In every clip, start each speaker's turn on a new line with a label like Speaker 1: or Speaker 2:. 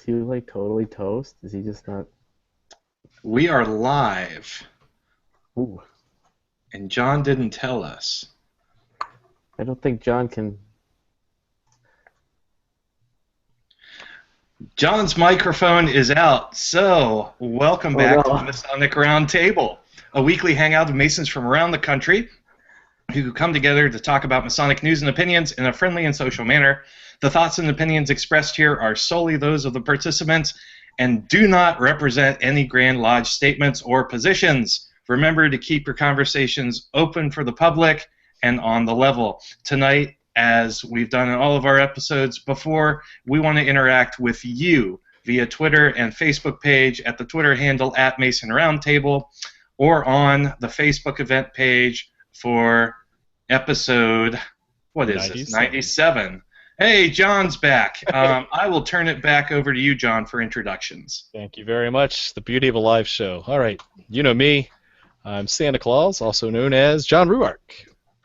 Speaker 1: he like totally toast? Is he just not?
Speaker 2: We are live,
Speaker 1: Ooh,
Speaker 2: and John didn't tell us.
Speaker 1: I don't think John can.
Speaker 2: John's microphone is out, so welcome
Speaker 1: Oh
Speaker 2: back to the
Speaker 1: no.
Speaker 2: Masonic Round Table, a weekly hangout of Masons from around the country who come together to talk about Masonic news and opinions in a friendly and social manner. The thoughts and opinions expressed here are solely those of the participants and do not represent any Grand Lodge statements or positions. Remember to keep your conversations open for the public and on the level. Tonight, as we've done in all of our episodes before, we want to interact with you via Twitter and Facebook page at the Twitter handle at Mason Roundtable or on the Facebook event page for episode, what is this, 97. Hey, John's back. I will turn it back over to you, John, for introductions.
Speaker 3: Thank you very much. The beauty of a live show. All right, you know me. I'm Santa Claus, also known as John Ruark,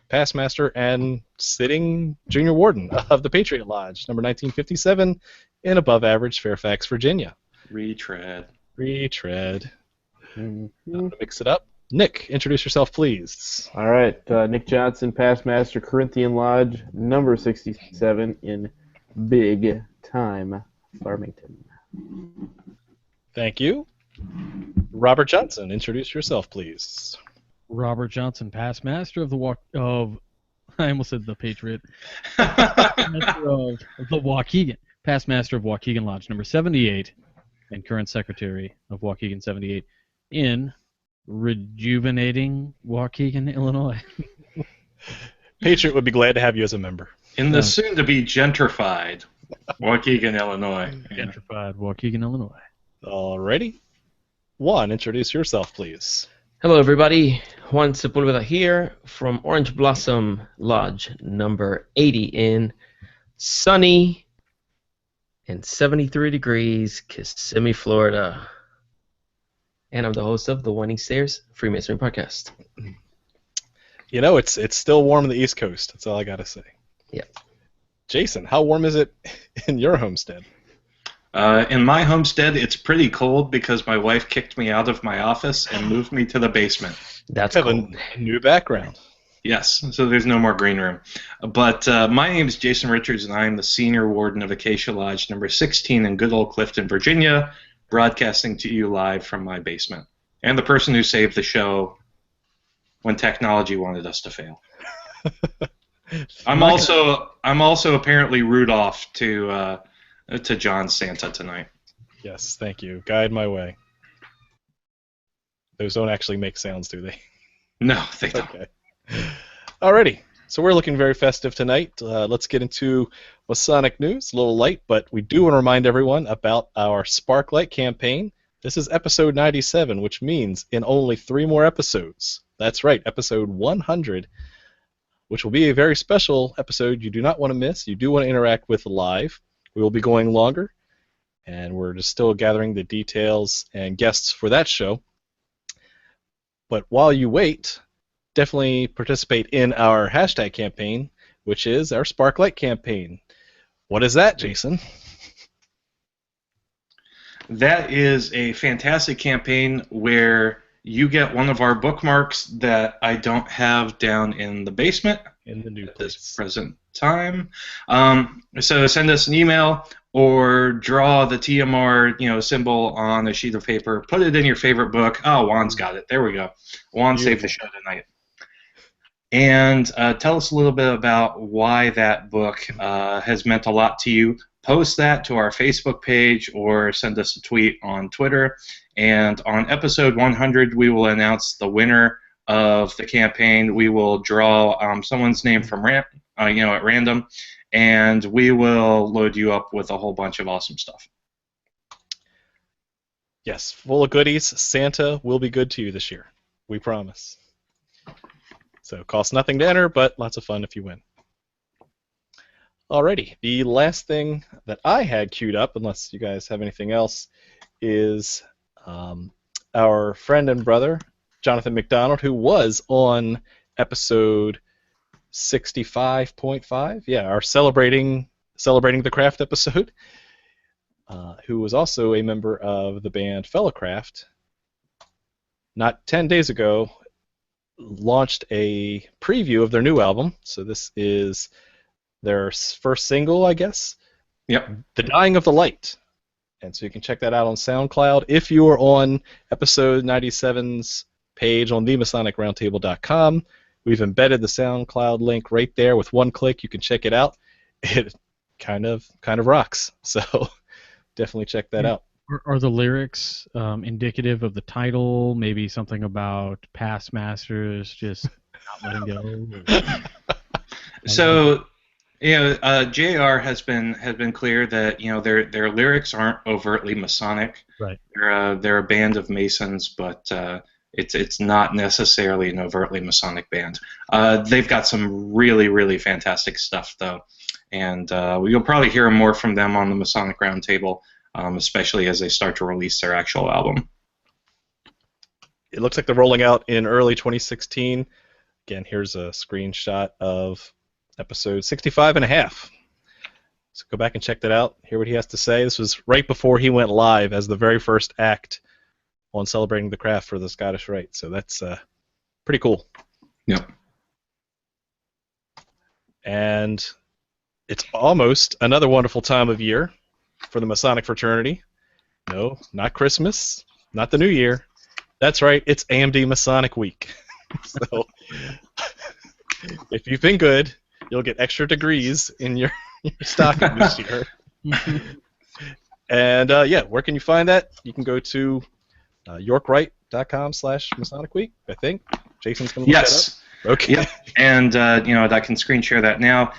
Speaker 3: past master and sitting junior warden of the Patriot Lodge, number 1957, in above average Fairfax, Virginia.
Speaker 2: Retread.
Speaker 3: Mix it up. Nick, introduce yourself, please.
Speaker 1: All right, Nick Johnson, past master, Corinthian Lodge, number 67 in Big Time, Farmington.
Speaker 3: Thank you. Robert Johnson, introduce yourself, please.
Speaker 4: Robert Johnson, past master of I almost said the Patriot. Master of the Waukegan, past master of Waukegan Lodge, number 78, and current secretary of Waukegan 78 in rejuvenating Waukegan, Illinois.
Speaker 3: Patriot would be glad to have you as a member.
Speaker 2: In the soon-to-be gentrified Waukegan, Illinois.
Speaker 4: Gentrified Waukegan, Illinois.
Speaker 3: Alrighty. Juan, introduce yourself, please.
Speaker 5: Hello, everybody. Juan Sepulveda here from Orange Blossom Lodge, number 80 in sunny and 73 degrees, Kissimmee, Florida. And I'm the host of the Winding Stairs Freemasonry Podcast.
Speaker 3: You know, it's still warm on the East Coast. That's all I gotta say.
Speaker 5: Yep.
Speaker 3: Jason, how warm is it in your homestead?
Speaker 2: In my homestead, it's pretty cold because my wife kicked me out of my office and moved me to the basement.
Speaker 5: That's
Speaker 3: have
Speaker 5: cold.
Speaker 3: a new background.
Speaker 2: Yes, so there's no more green room. But my name is Jason Richards, and I am the senior warden of Acacia Lodge, number 16 in good old Clifton, Virginia, broadcasting to you live from my basement. And the person who saved the show when technology wanted us to fail. I'm also apparently Rudolph to John's Santa tonight.
Speaker 3: Yes, thank you. Guide my way. Those don't actually make sounds, do they?
Speaker 2: No, they don't.
Speaker 3: Okay. Alrighty. So we're looking very festive tonight. Let's get into Masonic news. A little light, but we do want to remind everyone about our Sparklight campaign. This is episode 97, which means in only 3 more episodes. That's right, episode 100, which will be a very special episode you do not want to miss. You do want to interact with live. We will be going longer, and we're just still gathering the details and guests for that show. But while you wait, definitely participate in our hashtag campaign, which is our Sparklight campaign. What is that, Jason?
Speaker 2: That is a fantastic campaign where you get one of our bookmarks that I don't have down in the basement
Speaker 3: In the new
Speaker 2: at
Speaker 3: place.
Speaker 2: this present time. So send us an email or draw the TMR symbol on a sheet of paper. Put it in your favorite book. Oh, Juan's got it. There we go. Juan saved the show tonight. And tell us a little bit about why that book has meant a lot to you. Post that to our Facebook page or send us a tweet on Twitter. And on episode 100, we will announce the winner of the campaign. We will draw someone's name from at random, and we will load you up with a whole bunch of awesome stuff.
Speaker 3: Yes, full of goodies. Santa will be good to you this year. We promise. So it costs nothing to enter, but lots of fun if you win. Alrighty, the last thing that I had queued up, unless you guys have anything else, is our friend and brother, Jonathan McDonald, who was on episode 65.5. Yeah, our celebrating the craft episode. who was also a member of the band Fellowcraft, not 10 days ago, launched a preview of their new album. So this is their first single, I guess.
Speaker 2: Yep.
Speaker 3: The Dying of the Light. And so you can check that out on SoundCloud. If you are on episode 97's page on theMasonicRoundtable.com, we've embedded the SoundCloud link right there. With one click, you can check it out. It kind of rocks. So definitely check that out.
Speaker 4: Are the lyrics indicative of the title? Maybe something about past masters just not letting go?
Speaker 2: So, JR has been clear that their lyrics aren't overtly Masonic.
Speaker 4: Right.
Speaker 2: They're a band of Masons, but it's not necessarily an overtly Masonic band. They've got some really, really fantastic stuff though, and you'll probably hear more from them on the Masonic Roundtable. Especially as they start to release their actual album.
Speaker 3: It looks like they're rolling out in early 2016. Again, here's a screenshot of episode 65 and a half. So go back and check that out, hear what he has to say. This was right before he went live as the very first act on Celebrating the Craft for the Scottish Rite. So that's pretty cool.
Speaker 2: Yep.
Speaker 3: And it's almost another wonderful time of year for the Masonic fraternity. No, not Christmas, not the New Year. That's right, it's AMD Masonic Week. So if you've been good, you'll get extra degrees in your stocking this year. And where can you find that? You can go to yorkrite.com/Masonic Week, I think. Jason's going to look that up. Okay.
Speaker 2: Yep. And I can screen share that now.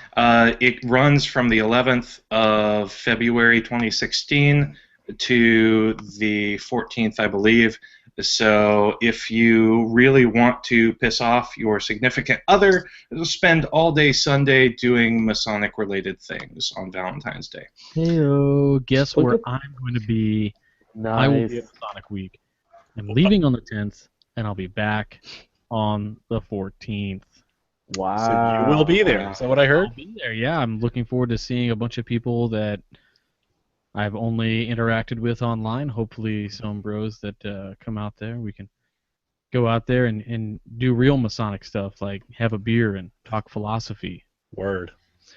Speaker 2: It runs from the 11th of February 2016 to the 14th, I believe. So if you really want to piss off your significant other, spend all day Sunday doing Masonic-related things on Valentine's Day.
Speaker 4: Hey-o, guess where I'm going to be?
Speaker 1: Nice.
Speaker 4: I will be at Masonic Week. I'm leaving on the 10th, and I'll be back on the 14th.
Speaker 1: Wow.
Speaker 3: So you will be there. Is that what I heard?
Speaker 4: I'll be there, yeah. I'm looking forward to seeing a bunch of people that I've only interacted with online. Hopefully some bros that come out there. We can go out there and do real Masonic stuff, like have a beer and talk philosophy.
Speaker 3: Word.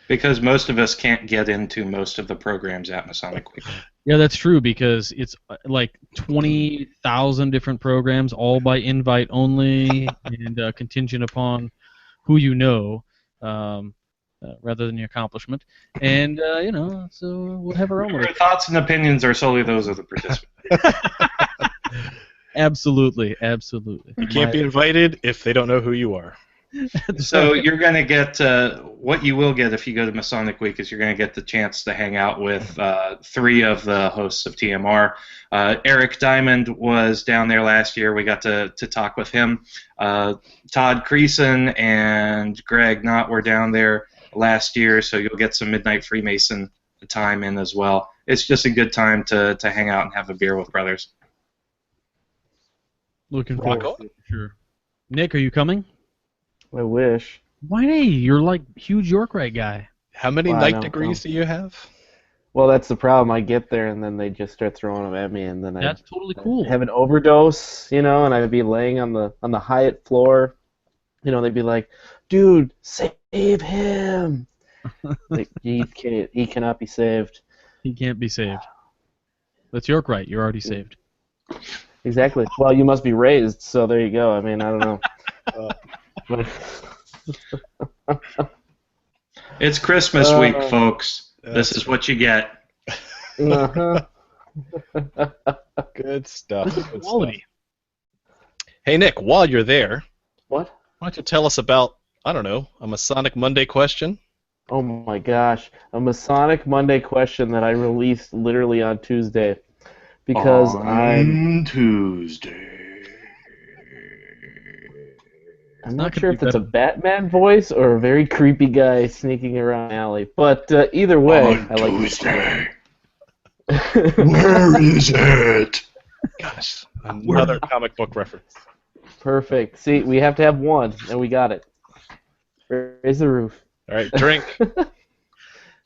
Speaker 2: Because most of us can't get into most of the programs at Masonic Week.
Speaker 4: Yeah, that's true, because it's like 20,000 different programs, all by invite only, and contingent upon who you know, rather than your accomplishment. And, so we'll have our own
Speaker 2: Your
Speaker 4: little...
Speaker 2: thoughts and opinions are solely those of the participants.
Speaker 4: Absolutely, absolutely.
Speaker 3: You can't be invited if they don't know who you are.
Speaker 2: So you're going to get what you will get if you go to Masonic Week is you're going to get the chance to hang out with 3 of the hosts of TMR. Eric Diamond was down there last year. We got to talk with him. Todd Creason and Greg Knott were down there last year, so you'll get some Midnight Freemason time in as well. It's just a good time to hang out and have a beer with brothers.
Speaker 4: Looking forward to it, sure. Nick, are you coming?
Speaker 1: I wish.
Speaker 4: Why not? You're like huge Yorkite guy.
Speaker 3: How many
Speaker 1: Well,
Speaker 3: night degrees do you have?
Speaker 1: Well, that's the problem. I get there and then they just start throwing them at me, and then
Speaker 4: That's totally cool.
Speaker 1: have an overdose, and I'd be laying on the Hyatt floor. They'd be like, "Dude, save him!" Like he cannot be saved.
Speaker 4: He can't be saved. That's Yorkite. You're already saved.
Speaker 1: Exactly. Well, you must be raised, so there you go. I mean, I don't know.
Speaker 2: It's Christmas week, folks. This is what you get.
Speaker 1: Uh-huh.
Speaker 3: Good stuff. Good
Speaker 4: Quality.
Speaker 3: stuff. Hey, Nick, while you're there,
Speaker 1: What?
Speaker 3: why don't you tell us about, I don't know, a Masonic Monday question?
Speaker 1: Oh my gosh, a Masonic Monday question that I released literally on Tuesday, because I'm
Speaker 2: Tuesday.
Speaker 1: not sure if it's a Batman voice or a very creepy guy sneaking around the alley, but either way, I like
Speaker 2: Tuesday. Where is it?
Speaker 3: Gosh, another comic book reference.
Speaker 1: Perfect. See, we have to have one, and we got it. Raise the roof.
Speaker 3: All right, drink.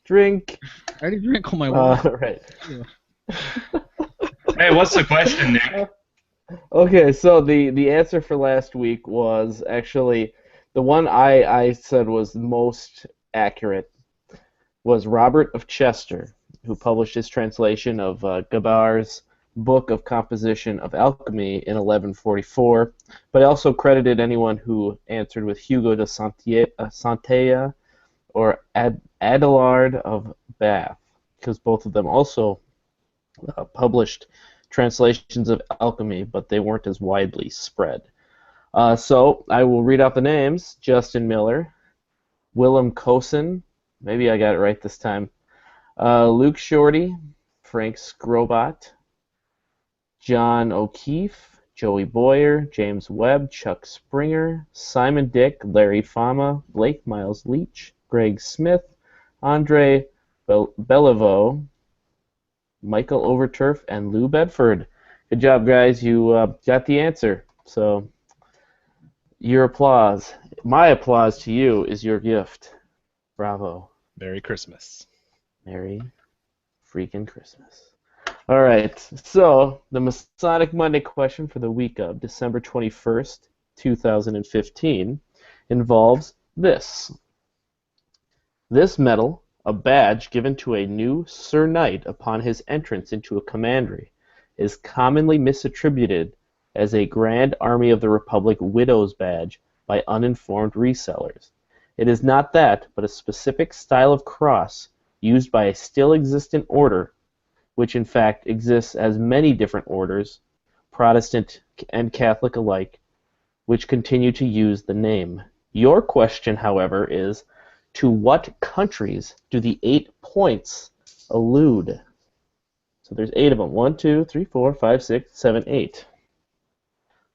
Speaker 1: Drink.
Speaker 4: I already drank all my water.
Speaker 1: Right.
Speaker 2: Hey, what's the question, Nick?
Speaker 1: Okay, so the answer for last week was actually the one I said was most accurate was Robert of Chester, who published his translation of Gabar's Book of Composition of Alchemy in 1144, but I also credited anyone who answered with Hugo de Santea or Adelard of Bath, because both of them also published translations of alchemy, but they weren't as widely spread. So I will read out the names: Justin Miller, Willem Cosen, maybe I got it right this time, Luke Shorty, Frank Scrobot, John O'Keefe, Joey Boyer, James Webb, Chuck Springer, Simon Dick, Larry Fama, Blake Miles Leach, Greg Smith, Andre Beliveau, Michael Overturf, and Lou Bedford. Good job, guys. You got the answer. So your applause, my applause to you is your gift. Bravo.
Speaker 3: Merry Christmas.
Speaker 1: Merry freaking Christmas. All right. So the Masonic Monday question for the week of December 21st, 2015 involves this. This medal, a badge given to a new Sir Knight upon his entrance into a commandery, is commonly misattributed as a Grand Army of the Republic Widow's Badge by uninformed resellers. It is not that, but a specific style of cross used by a still existent order, which in fact exists as many different orders, Protestant and Catholic alike, which continue to use the name. Your question, however, is, to what countries do the 8 points allude? So there's 8 of them. 1, 2, 3, 4, 5, 6, 7, 8.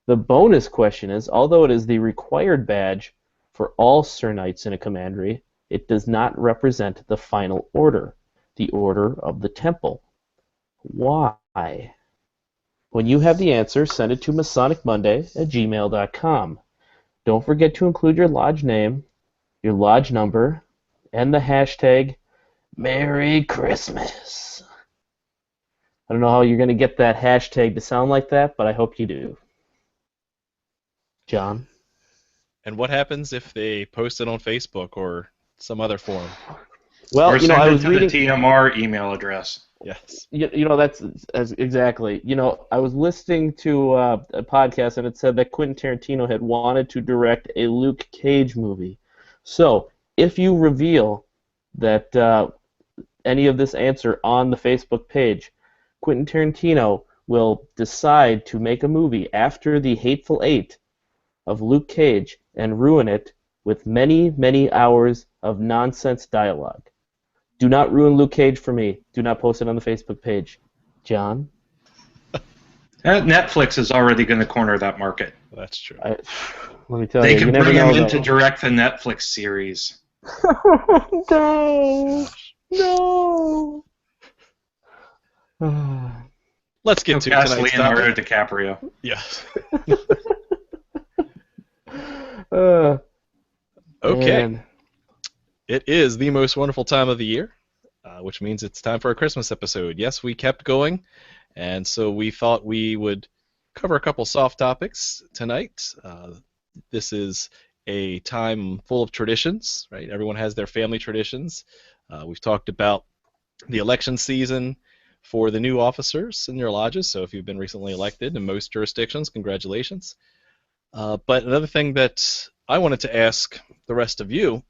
Speaker 1: The bonus question is, although it is the required badge for all Sir Knights in a commandery, it does not represent the final order, the Order of the Temple. Why? When you have the answer, send it to masonicmonday@gmail.com. Don't forget to include your lodge name, your lodge number, and the hashtag Merry Christmas. I don't know how you're going to get that hashtag to sound like that, but I hope you do. John?
Speaker 3: And what happens if they post it on Facebook or some other forum?
Speaker 1: Well,
Speaker 2: Or send
Speaker 1: I
Speaker 2: it
Speaker 1: was
Speaker 2: to
Speaker 1: reading.
Speaker 2: the TMR email address.
Speaker 3: Yes.
Speaker 1: That's exactly. I was listening to a podcast and it said that Quentin Tarantino had wanted to direct a Luke Cage movie. So, if you reveal that any of this answer on the Facebook page, Quentin Tarantino will decide to make a movie after The Hateful Eight of Luke Cage and ruin it with many, many hours of nonsense dialogue. Do not ruin Luke Cage for me. Do not post it on the Facebook page. John?
Speaker 2: Netflix is already going to corner that market.
Speaker 3: That's true.
Speaker 1: Let me tell
Speaker 2: They
Speaker 1: you,
Speaker 2: can
Speaker 1: you never
Speaker 2: bring him
Speaker 1: know,
Speaker 2: in to
Speaker 1: though.
Speaker 2: direct the Netflix series.
Speaker 1: No! No!
Speaker 3: Let's get
Speaker 2: He'll
Speaker 3: to
Speaker 2: cast
Speaker 3: tonight's
Speaker 2: Leonardo
Speaker 3: topic.
Speaker 2: DiCaprio.
Speaker 3: Yes.
Speaker 1: uh,
Speaker 3: Okay.
Speaker 1: man.
Speaker 3: It is the most wonderful time of the year, which means it's time for a Christmas episode. Yes, we kept going, and so we thought we would cover a couple soft topics tonight. This is a time full of traditions, right? Everyone has their family traditions. We've talked about the election season for the new officers in your lodges, so if you've been recently elected in most jurisdictions, congratulations. But another thing that I wanted to ask the rest of you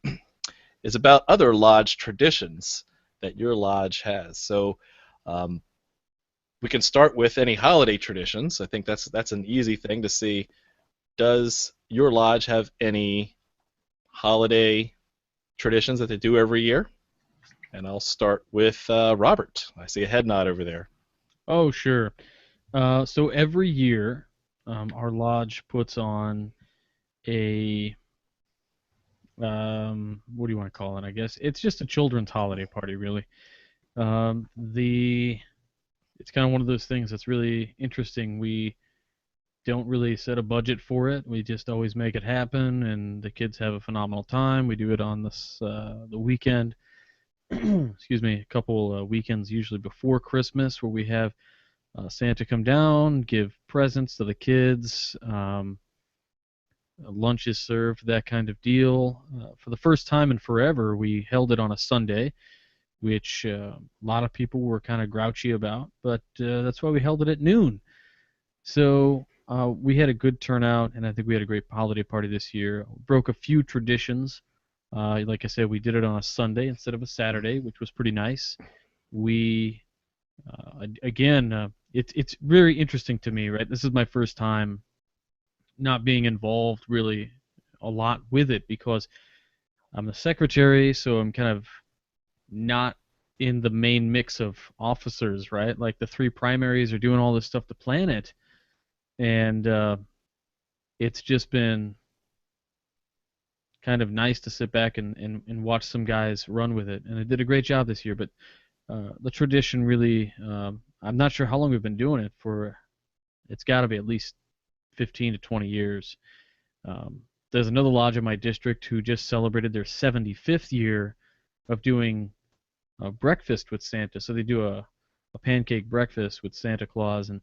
Speaker 3: is about other lodge traditions that your lodge has. So we can start with any holiday traditions. I think that's an easy thing to see. Does your lodge have any holiday traditions that they do every year? And I'll start with Robert. I see a head nod over there.
Speaker 4: Oh, sure. So every year, our lodge puts on a what do you want to call it? I guess it's just a children's holiday party, really. It's kind of one of those things that's really interesting. We don't really set a budget for it. We just always make it happen, and the kids have a phenomenal time. We do it on the weekend, excuse me, a couple weekends usually before Christmas where we have Santa come down, give presents to the kids. Lunch is served, that kind of deal. For the first time in forever, we held it on a Sunday, which a lot of people were kind of grouchy about, but that's why we held it at noon. So we had a good turnout, and I think we had a great holiday party this year. Broke a few traditions. Like I said, we did it on a Sunday instead of a Saturday, which was pretty nice. We, again, it's very interesting to me, right? This is my first time not being involved really a lot with it because I'm the secretary, so I'm kind of not in the main mix of officers, right? Like the three primaries are doing all this stuff to plan it, and it's just been kind of nice to sit back and watch some guys run with it. And they did a great job this year, but the tradition really, I'm not sure how long we've been doing it for. It's got to be at least 15 to 20 years. There's another lodge in my district who just celebrated their 75th year of doing breakfast with Santa. So they do a pancake breakfast with Santa Claus, and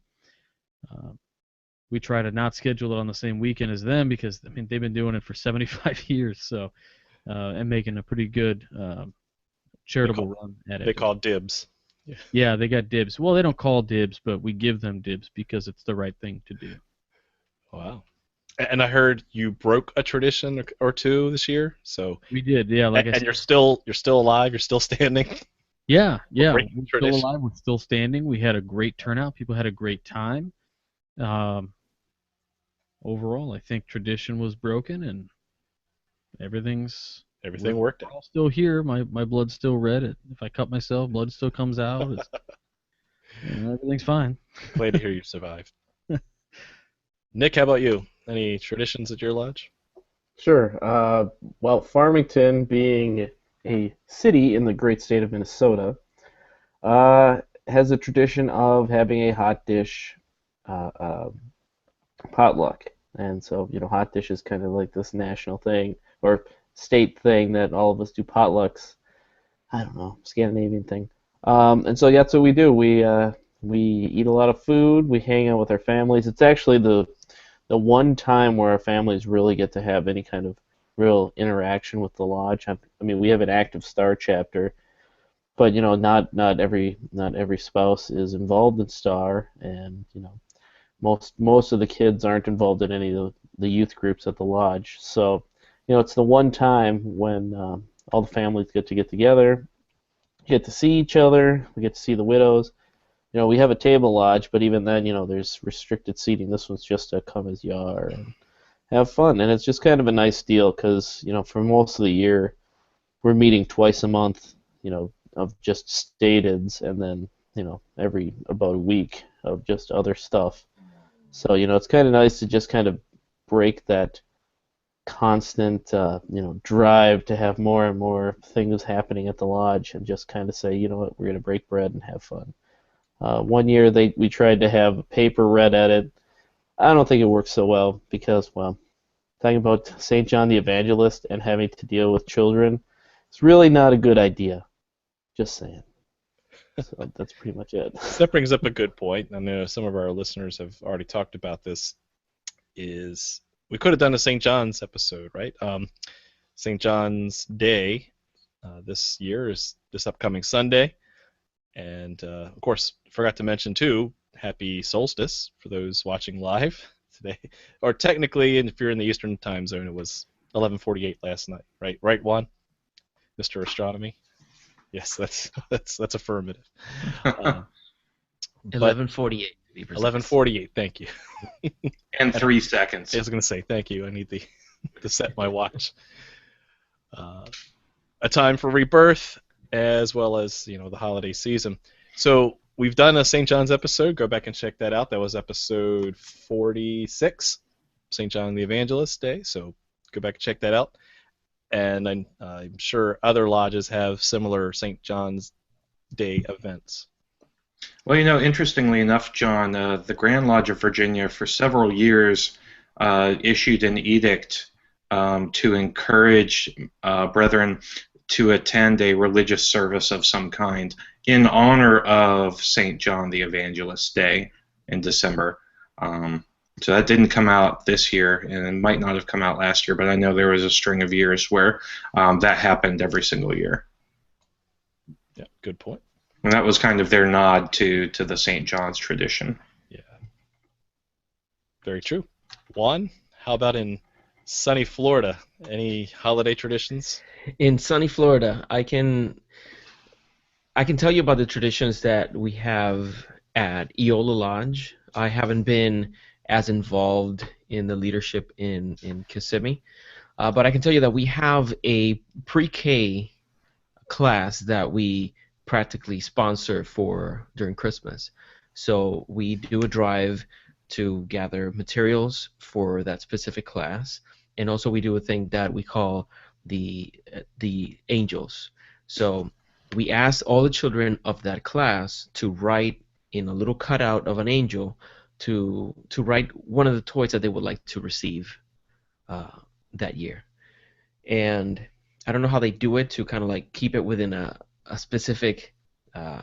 Speaker 4: we try to not schedule it on the same weekend as them because I mean they've been doing it for 75 years, so and making a pretty good charitable run at it.
Speaker 3: They call dibs.
Speaker 4: Yeah, they got dibs. Well, they don't call dibs, but we give them dibs because it's the right thing to do.
Speaker 3: Wow. And I heard you broke a tradition or two this year, so
Speaker 4: we did. Yeah, like I said,
Speaker 3: you're still alive. You're still standing.
Speaker 4: Yeah, we're
Speaker 3: tradition.
Speaker 4: still alive. We're still standing. We had a great turnout. People had a great time. Overall, I think tradition was broken and everything
Speaker 3: worked
Speaker 4: We're
Speaker 3: out.
Speaker 4: all still here. My blood's still red. If I cut myself, blood still comes out. Everything's fine.
Speaker 3: Glad to hear you survived. Nick, how about you? Any traditions at your lodge?
Speaker 1: Sure. Well, Farmington being a city in the great state of Minnesota, has a tradition of having a hot dish potluck. And so, hot dish is kind of like this national thing or state thing that all of us do potlucks. I don't know, Scandinavian thing. And so that's what we do. We eat a lot of food. We hang out with our families. It's actually the one time where our families really get to have any kind of real interaction with the lodge. I mean, we have an active Star chapter, but not every spouse is involved in Star, and most of the kids aren't involved in any of the youth groups at the lodge. So it's the one time when all the families get together, get to see each other, we get to see the widows. We have a table lodge, but even then, there's restricted seating. This one's just to come as you are and have fun. And it's just kind of a nice deal because, for most of the year, we're meeting twice a month, of just stateds, and then, every about a week of just other stuff. So, it's kind of nice to just kind of break that constant, drive to have more and more things happening at the lodge and just kind of say, you know what, we're going to break bread and have fun. One year we tried to have paper read at it. I don't think it worked so well because, well, talking about St. John the Evangelist and having to deal with children, it's really not a good idea. Just saying. So that's pretty much it.
Speaker 3: That brings up a good point. I know some of our listeners have already talked about this. Is we could have done a St. John's episode, right? St. John's Day this year is this upcoming Sunday. And, of course, forgot to mention, too, happy solstice for those watching live today. Or technically, if you're in the Eastern time zone, it was 11:48 last night, right? Right, Juan? Mr. Astronomy? Yes, that's affirmative.
Speaker 5: 11:48 to be precise.
Speaker 3: 11:48, thank you.
Speaker 2: And 3 seconds.
Speaker 3: I was going to say thank you. I need to set my watch. A time for rebirth, as well as the holiday season. So we've done a St. John's episode. Go back and check that out. That was episode 46, St. John the Evangelist Day. So go back and check that out. And I'm sure other lodges have similar St. John's Day events.
Speaker 2: Well, interestingly enough, John, the Grand Lodge of Virginia for several years issued an edict to encourage brethren to attend a religious service of some kind in honor of St. John the Evangelist Day in December. So that didn't come out this year, and it might not have come out last year, but I know there was a string of years where that happened every single year.
Speaker 3: Yeah, good point.
Speaker 2: And that was kind of their nod to the St. John's tradition.
Speaker 3: Yeah, very true. Juan, how about in sunny Florida? Any holiday traditions?
Speaker 5: In sunny Florida, I can tell you about the traditions that we have at Eola Lodge. I haven't been as involved in the leadership in Kissimmee, but I can tell you that we have a pre-K class that we practically sponsor for during Christmas. So we do a drive to gather materials for that specific class, and also we do a thing that we call the angels. So we asked all the children of that class to write in a little cutout of an angel to write one of the toys that they would like to receive that year. And I don't know how they do it to kind of like keep it within a specific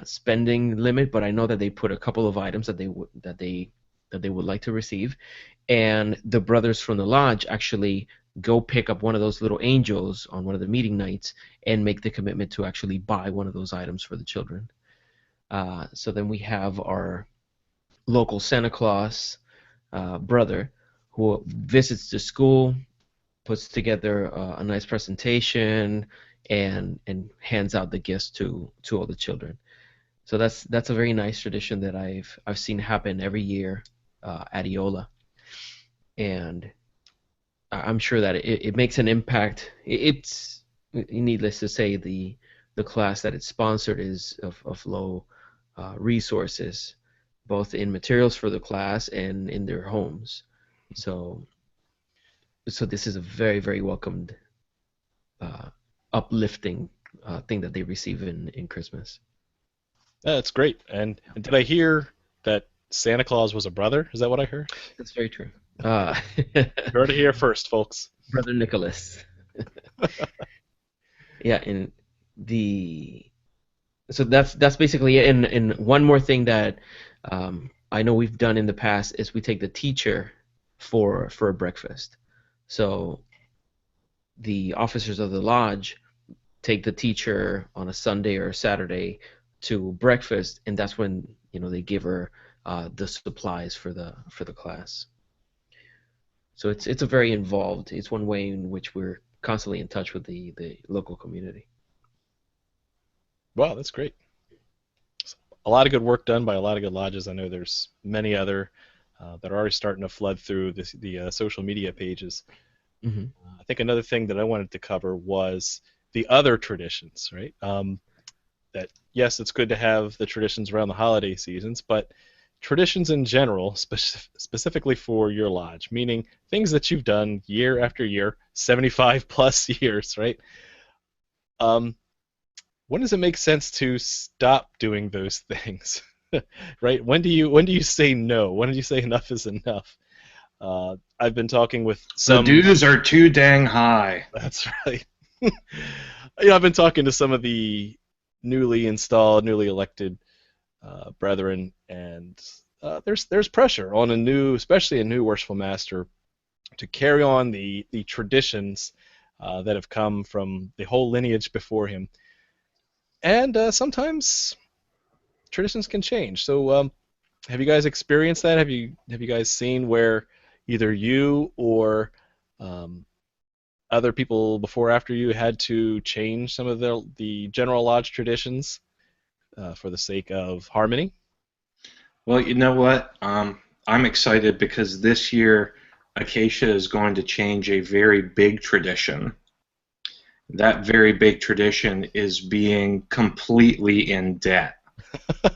Speaker 5: spending limit, but I know that they put a couple of items that they would like to receive, and the brothers from the lodge actually go pick up one of those little angels on one of the meeting nights and make the commitment to actually buy one of those items for the children. So then we have our local Santa Claus brother who visits the school, puts together a nice presentation, and hands out the gifts to all the children. So that's a very nice tradition that I've seen happen every year at Eola, and I'm sure that it makes an impact. It's needless to say the class that it's sponsored is of low resources, both in materials for the class and in their homes. So this is a very, very welcomed, uplifting thing that they receive in Christmas.
Speaker 3: That's great. And did I hear that Santa Claus was a brother? Is that what I heard?
Speaker 5: That's very true.
Speaker 3: You heard it here first, folks.
Speaker 5: Brother Nicholas. Yeah, and so that's basically it. And one more thing that I know we've done in the past is we take the teacher for a breakfast. So the officers of the lodge take the teacher on a Sunday or a Saturday to breakfast, and that's when they give her the supplies for the class. So it's a very involved. It's one way in which we're constantly in touch with the local community.
Speaker 3: Wow, that's great. A lot of good work done by a lot of good lodges. I know there's many other that are already starting to flood through the social media pages.
Speaker 5: Mm-hmm.
Speaker 3: I think another thing that I wanted to cover was the other traditions, right? That yes, it's good to have the traditions around the holiday seasons, but traditions in general, specifically for your lodge, meaning things that you've done year after year, 75 plus years, right? When does it make sense to stop doing those things? Right? When do you say no? When do you say enough is enough? I've been talking with some.
Speaker 2: The dues are too dang high.
Speaker 3: That's right. I've been talking to some of the newly newly elected brethren, and there's pressure on especially a new worshipful master, to carry on the traditions that have come from the whole lineage before him. And sometimes traditions can change. So have you guys experienced that? Have you guys seen where either you or other people before or after you had to change some of the general lodge traditions for the sake of harmony?
Speaker 2: Well, you know what? I'm excited because this year Acacia is going to change a very big tradition. That very big tradition is being completely in debt.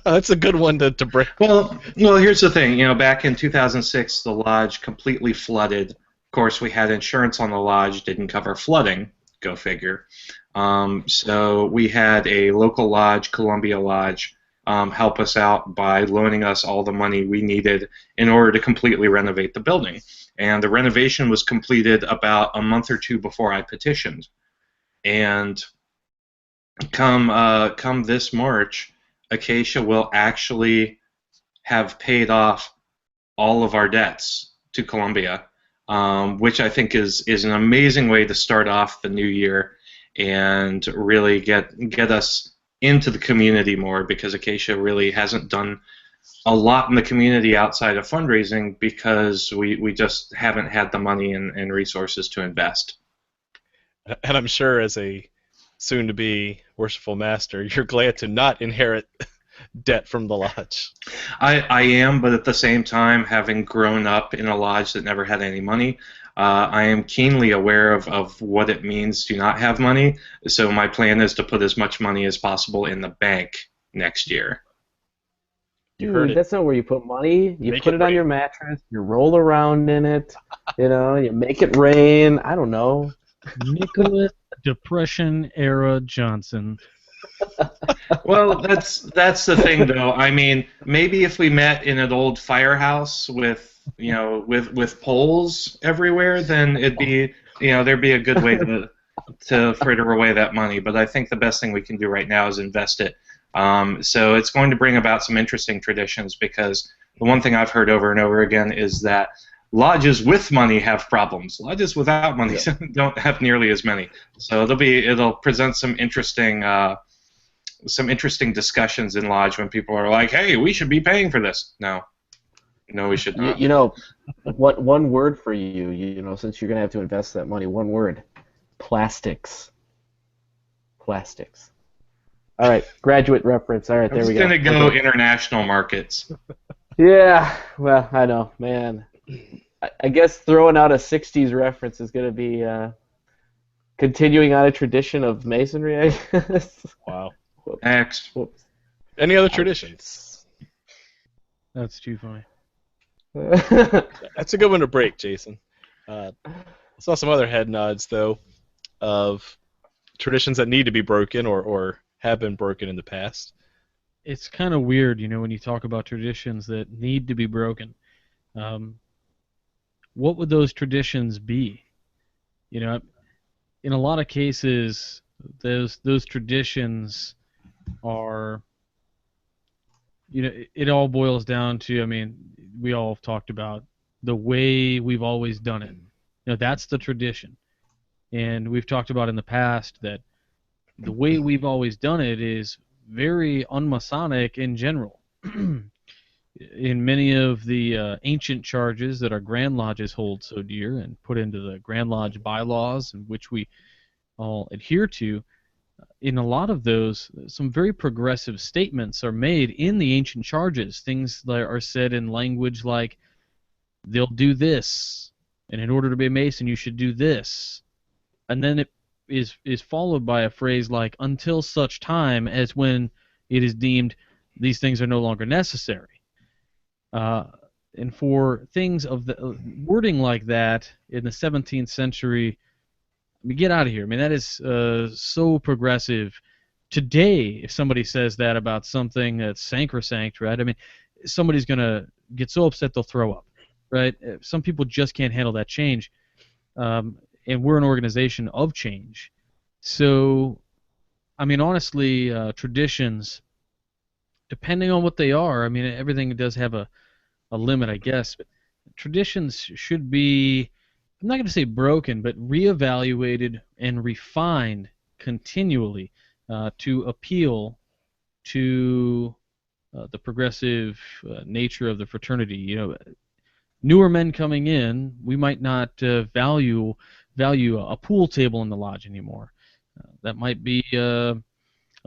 Speaker 3: That's a good one to break.
Speaker 2: Well, here's the thing. Back in 2006, the lodge completely flooded. Of course, we had insurance on the lodge, didn't cover flooding. Go figure. So we had a local lodge, Columbia Lodge, help us out by loaning us all the money we needed in order to completely renovate the building. And the renovation was completed about a month or two before I petitioned. And come this March, Acacia will actually have paid off all of our debts to Columbia, which I think is an amazing way to start off the new year and really get us into the community more, because Acacia really hasn't done a lot in the community outside of fundraising because we just haven't had the money and resources to invest.
Speaker 3: And I'm sure as a soon-to-be worshipful master, you're glad to not inherit debt from the lodge.
Speaker 2: I am, but at the same time, having grown up in a lodge that never had any money, I am keenly aware of what it means to not have money. So my plan is to put as much money as possible in the bank next year.
Speaker 3: You heard
Speaker 1: Dude,
Speaker 3: it.
Speaker 1: that's not where you put money. You
Speaker 3: Make
Speaker 1: put
Speaker 3: it
Speaker 1: it on
Speaker 3: rain.
Speaker 1: your mattress, you roll around in it, you make it rain. I don't know.
Speaker 4: Nicholas Depression era Johnson.
Speaker 2: Well, that's the thing, though. I mean, maybe if we met in an old firehouse with with poles everywhere, then it'd be there'd be a good way to fritter away that money. But I think the best thing we can do right now is invest it. So it's going to bring about some interesting traditions, because the one thing I've heard over and over again is that lodges with money have problems. Lodges without money don't have nearly as many. So it'll present some interesting discussions in lodge when people are like, "Hey, we should be paying for this." No, we should
Speaker 1: You,
Speaker 2: not.
Speaker 1: you know, what one word for you, since you're gonna have to invest that money, one word: plastics. Plastics. All right, graduate reference. All right,
Speaker 2: I'm
Speaker 1: there
Speaker 2: just
Speaker 1: we go.
Speaker 2: gonna go
Speaker 1: Okay.
Speaker 2: international markets.
Speaker 1: Yeah, well, I know, man. I guess throwing out a '60s reference is gonna be continuing on a tradition of masonry, I guess.
Speaker 3: Wow.
Speaker 2: Next.
Speaker 1: Whoops.
Speaker 3: Any other
Speaker 1: Ouch.
Speaker 3: traditions?
Speaker 4: That's too funny.
Speaker 3: That's a good one to break, Jason. I saw some other head nods, though, of traditions that need to be broken or have been broken in the past.
Speaker 4: It's kind of weird, when you talk about traditions that need to be broken. What would those traditions be? You know, in a lot of cases, those traditions are, it all boils down to, we all talked about the way we've always done it. That's the tradition. And we've talked about in the past that the way we've always done it is very unmasonic in general. In many of the ancient charges that our Grand Lodges hold so dear and put into the Grand Lodge bylaws, in which we all adhere to, in a lot of those, some very progressive statements are made in the ancient charges. Things that are said in language like, they'll do this, and in order to be a Mason, you should do this. And then it is followed by a phrase like, until such time as when it is deemed these things are no longer necessary. And for things of the wording like that in the 17th century, get out of here. That is so progressive. Today, if somebody says that about something that's sacrosanct, right? Somebody's going to get so upset they'll throw up, right? Some people just can't handle that change. And we're an organization of change. So, honestly, traditions, depending on what they are, everything does have a limit, I guess. But traditions should be, I'm not going to say broken, but reevaluated and refined continually to appeal to the progressive nature of the fraternity. Newer men coming in, we might not value a pool table in the lodge anymore. That might be a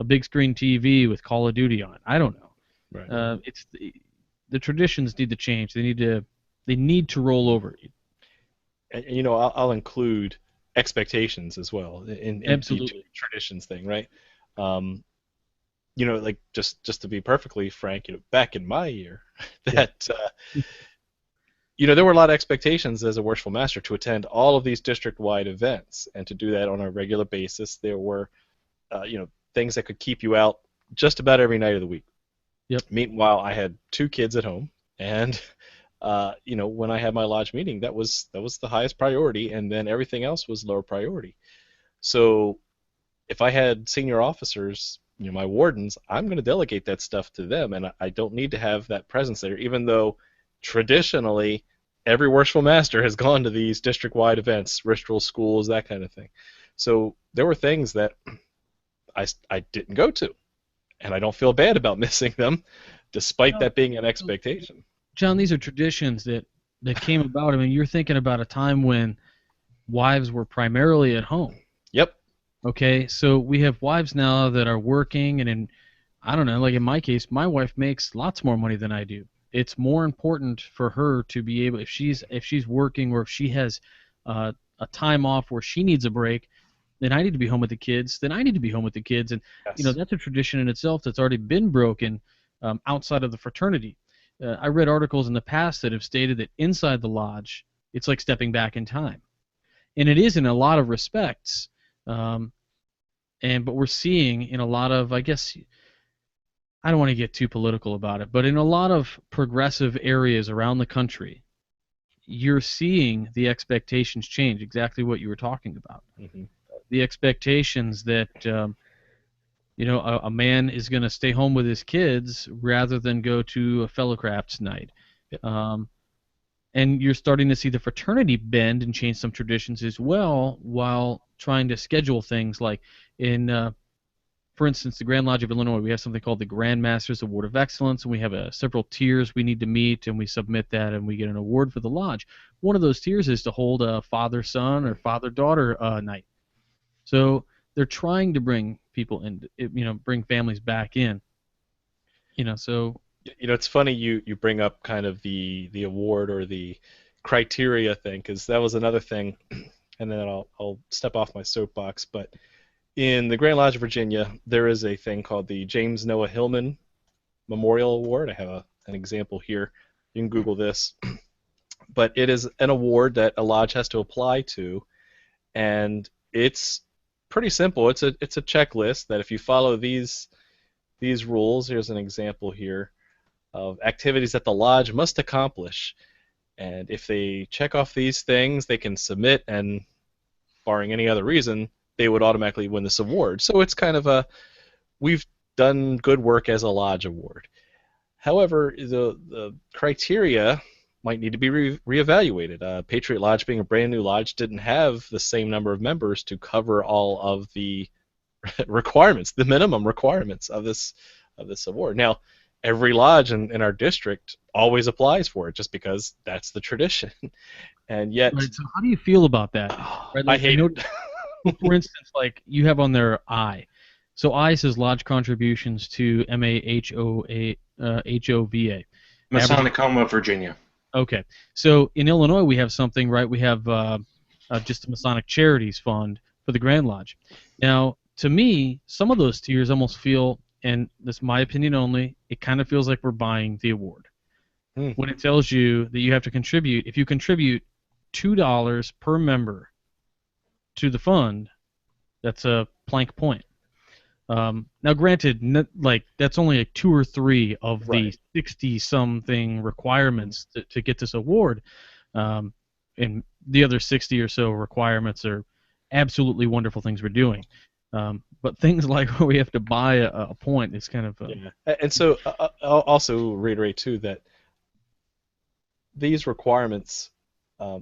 Speaker 4: big screen TV with Call of Duty on it. I don't know.
Speaker 3: Right.
Speaker 4: It's the traditions need to change. They need to roll over.
Speaker 3: And I'll include expectations as well in
Speaker 4: Absolutely.
Speaker 3: the traditions thing, right? Like just to be perfectly frank, back in my year, that there were a lot of expectations as a worshipful master to attend all of these district-wide events and to do that on a regular basis. There were, things that could keep you out just about every night of the week.
Speaker 4: Yep.
Speaker 3: Meanwhile, I had 2 kids at home, and when I had my lodge meeting, that was the highest priority, and then everything else was lower priority. So, if I had senior officers, my wardens, I'm going to delegate that stuff to them, and I don't need to have that presence there, even though traditionally every worshipful master has gone to these district-wide events, ritual schools, that kind of thing. So there were things that I didn't go to, and I don't feel bad about missing them, despite that being an expectation.
Speaker 4: John, these are traditions that came about. I mean, you're thinking about a time when wives were primarily at home.
Speaker 3: Yep.
Speaker 4: Okay, so we have wives now that are working, and I don't know, like in my case, my wife makes lots more money than I do. It's more important for her to be able, if she's working or if she has a time off where she needs a break, then I need to be home with the kids. Then I need to be home with the kids, and
Speaker 3: Yes.
Speaker 4: that's a tradition in itself that's already been broken outside of the fraternity. I read articles in the past that have stated that inside the lodge, it's like stepping back in time, and it is in a lot of respects. But we're seeing in a lot of, I guess, I don't want to get too political about it, but in a lot of progressive areas around the country, you're seeing the expectations change, exactly what you were talking about.
Speaker 3: Mm-hmm.
Speaker 4: The expectations that a man is going to stay home with his kids rather than go to a fellow crafts night.
Speaker 3: Yep.
Speaker 4: And you're starting to see the fraternity bend and change some traditions as well, while trying to schedule things like for instance, the Grand Lodge of Illinois, we have something called the Grand Masters Award of Excellence, and we have several tiers we need to meet, and we submit that, and we get an award for the lodge. One of those tiers is to hold a father-son or father-daughter night. So they're trying to bring people in, bring families back in. So.
Speaker 3: It's funny you bring up kind of the award or the criteria thing, because that was another thing, and then I'll step off my soapbox. But in the Grand Lodge of Virginia, there is a thing called the James Noah Hillman Memorial Award. I have an example here. You can Google this. But it is an award that a lodge has to apply to, and it's pretty simple. It's a checklist that if you follow these rules, here's an example here of activities that the lodge must accomplish. And if they check off these things, they can submit, and barring any other reason, they would automatically win this award. So it's kind of we've done good work as a lodge award. However, the criteria might need to be reevaluated. Patriot Lodge, being a brand new lodge, didn't have the same number of members to cover all of the requirements, the minimum requirements of this award. Now, every lodge in our district always applies for it, just because that's the tradition. And yet,
Speaker 4: right, so how do you feel about that? Right,
Speaker 3: I hate it.
Speaker 4: For instance, like you have on there I. So I says lodge contributions to MAHOVA.
Speaker 2: Masonic Home of Virginia.
Speaker 4: Okay. So in Illinois we have something, right? We have just a Masonic Charities Fund for the Grand Lodge. Now, to me, some of those tiers almost feel, and this is my opinion only, it kind of feels like we're buying the award. When it tells you that you have to contribute, if you contribute $2 per member to the fund, that's a plank point. Now, granted, that's only like 2 or 3 of the 60-something requirements to get this award, and the other 60 or so requirements are absolutely wonderful things we're doing. But things like where we have to buy a point is kind of...
Speaker 3: Yeah. And so I'll also reiterate, too, that these requirements,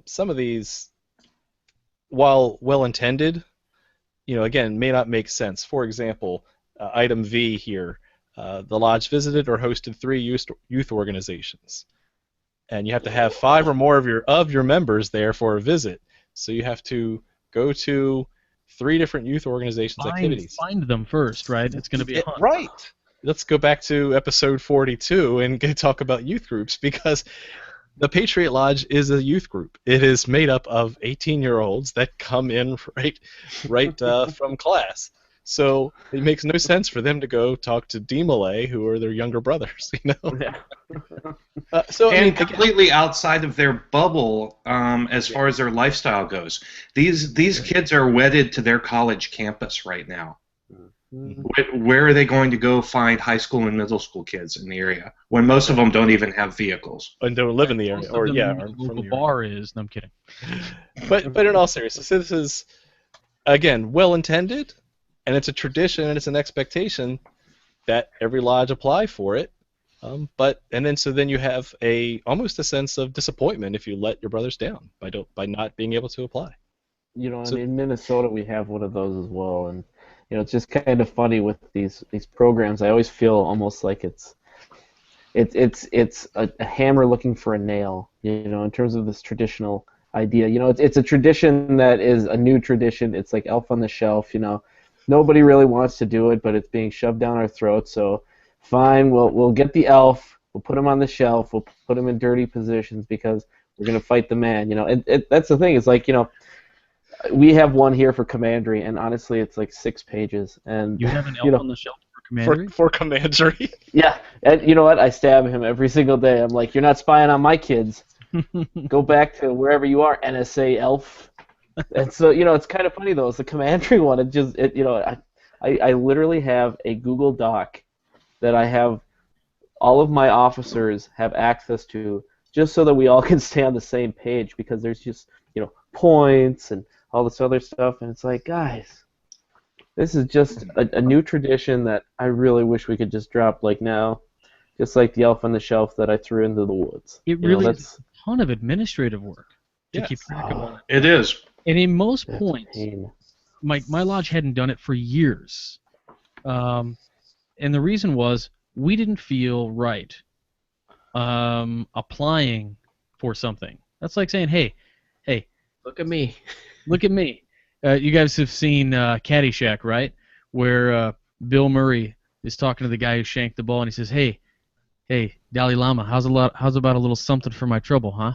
Speaker 3: some of these, while well-intended, again, may not make sense. For example, item V here, the lodge visited or hosted 3 youth organizations, and you have to have 5 or more of your members there for a visit. So you have to go to 3 different youth organizations activities.
Speaker 4: Find them first, right? It's going to be a hunt.
Speaker 3: Right. Let's go back to episode 42 and talk about youth groups, because the Patriot Lodge is a youth group. It is made up of 18-year-olds that come in right from class. So it makes no sense for them to go talk to D. Malay, who are their younger brothers.
Speaker 1: Yeah.
Speaker 2: Completely outside of their bubble as far as their lifestyle goes. These kids are wedded to their college campus right now. Where are they going to go find high school and middle school kids in the area when most of them don't even have vehicles
Speaker 3: and don't live in the area, or
Speaker 4: the bar is? No, I'm kidding.
Speaker 3: But in all seriousness, this is, again, well intended, and it's a tradition and it's an expectation that every lodge apply for it. So then you have almost a sense of disappointment if you let your brothers down by not being able to apply. So
Speaker 1: In Minnesota we have one of those as well, and it's just kind of funny with these programs. I always feel almost like it's a hammer looking for a nail, in terms of this traditional idea. It's a tradition that is a new tradition. It's like Elf on the Shelf, Nobody really wants to do it, but it's being shoved down our throats. So, fine, we'll get the elf. We'll put him on the shelf. We'll put him in dirty positions because we're gonna fight the man. That's the thing. It's like, we have one here for Commandery, and honestly, it's like 6 pages. And
Speaker 4: You have an elf on the shelf for Commandery?
Speaker 3: for Commandery.
Speaker 1: yeah, and you know what? I stab him every single day. I'm like, you're not spying on my kids. Go back to wherever you are, NSA elf. And so, it's kind of funny though. It's the Commandery one. I literally have a Google Doc that I have all of my officers have access to, just so that we all can stay on the same page, because there's just points and all this other stuff, and it's like, guys, this is just a new tradition that I really wish we could just drop like now, just like the Elf on the Shelf that I threw into the woods.
Speaker 4: It really is a ton of administrative work to keep track of all that.
Speaker 2: It is.
Speaker 4: And in most
Speaker 1: It's
Speaker 4: points,
Speaker 1: pain.
Speaker 4: my lodge hadn't done it for years. And the reason was we didn't feel right applying for something. That's like saying, hey,
Speaker 5: Look at me.
Speaker 4: look at me. You guys have seen Caddyshack, right? Where Bill Murray is talking to the guy who shanked the ball, and he says, hey, Dalai Lama, how's about a little something for my trouble, huh?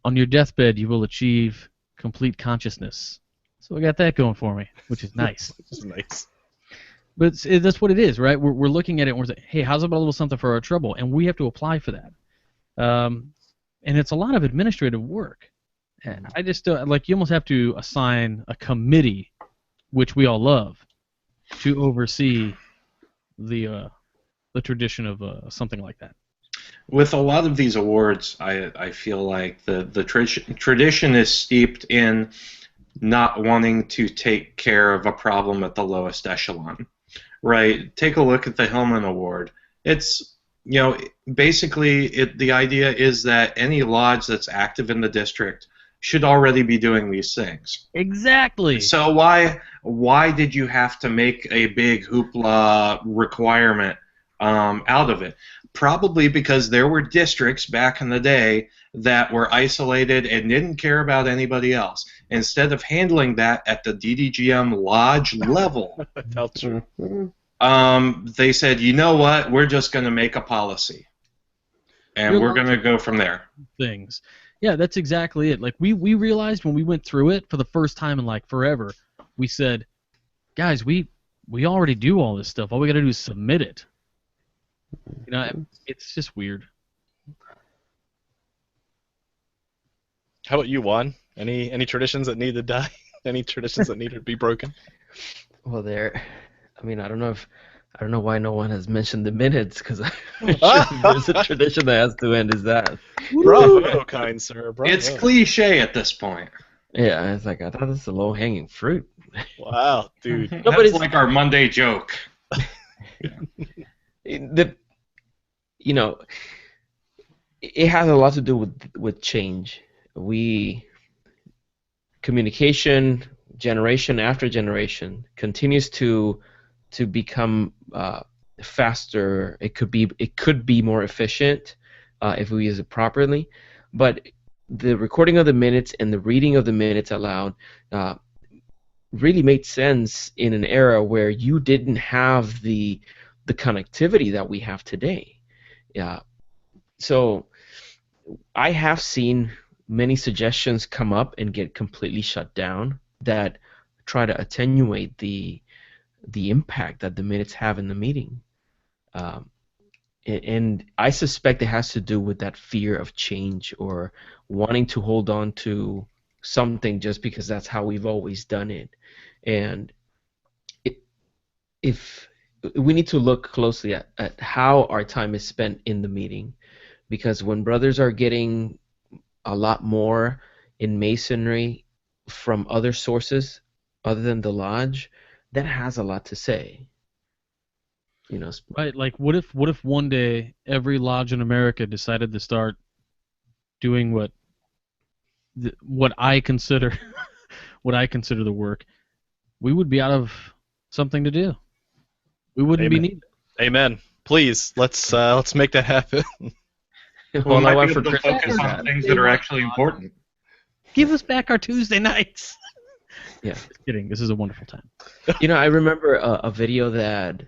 Speaker 4: On your deathbed, you will achieve complete consciousness. So I got that going for me, which is nice.
Speaker 3: Which is nice.
Speaker 4: But that's what it is, right? We're looking at it and we're saying, hey, how's about a little something for our trouble? And we have to apply for that. And it's a lot of administrative work. And I just you almost have to assign a committee, which we all love, to oversee the tradition of something like that.
Speaker 2: With a lot of these awards, I feel like the tradition is steeped in not wanting to take care of a problem at the lowest echelon, right? Take a look at the Hillman Award. It's, basically the idea is that any lodge that's active in the district should already be doing these things.
Speaker 4: Exactly.
Speaker 2: So why did you have to make a big hoopla requirement out of it? Probably because there were districts back in the day that were isolated and didn't care about anybody else. Instead of handling that at the DDGM lodge level,
Speaker 3: That's true.
Speaker 2: they said, you know what, we're just going to make a policy. And we're going to go from there.
Speaker 4: Things. Yeah, that's exactly it. Like we realized when we went through it for the first time in like forever, we said, guys, we already do all this stuff. All we got to do is submit it. It's just weird.
Speaker 3: How about you, Juan? Any traditions that need to die? Any traditions that need to be broken?
Speaker 5: Well, I don't know why no one has mentioned the minutes, because there's a tradition that has to end. Is that?
Speaker 3: Bravo, kind sir. Bravo.
Speaker 2: It's cliche at this point.
Speaker 5: Yeah, it's like I thought this is a low-hanging fruit.
Speaker 3: Wow, dude.
Speaker 2: That's like our Monday joke.
Speaker 5: It has a lot to do with change. Communication, generation after generation, continues to become faster. It could be more efficient if we use it properly, but the recording of the minutes and the reading of the minutes aloud really made sense in an era where you didn't have the connectivity that we have today. Yeah. So I have seen many suggestions come up and get completely shut down that try to attenuate the impact that the minutes have in the meeting. And I suspect it has to do with that fear of change or wanting to hold on to something just because that's how we've always done it. And if we need to look closely at how our time is spent in the meeting, because when brothers are getting a lot more in Masonry from other sources other than the lodge, that has a lot to say. You know,
Speaker 4: Right, like what if one day every lodge in America decided to start doing what I consider what I consider the work, we would be out of something to do. We wouldn't be
Speaker 3: Amen.
Speaker 4: needed.
Speaker 3: Amen. Please, let's make that happen.
Speaker 2: We
Speaker 5: all I
Speaker 2: might be
Speaker 5: want for
Speaker 2: able to
Speaker 5: Christmas
Speaker 2: focus
Speaker 5: is
Speaker 2: on
Speaker 5: that.
Speaker 2: things that are actually important.
Speaker 4: Give us back our Tuesday nights.
Speaker 5: Yeah.
Speaker 4: Just kidding. This is a wonderful time.
Speaker 5: You know, I remember a video that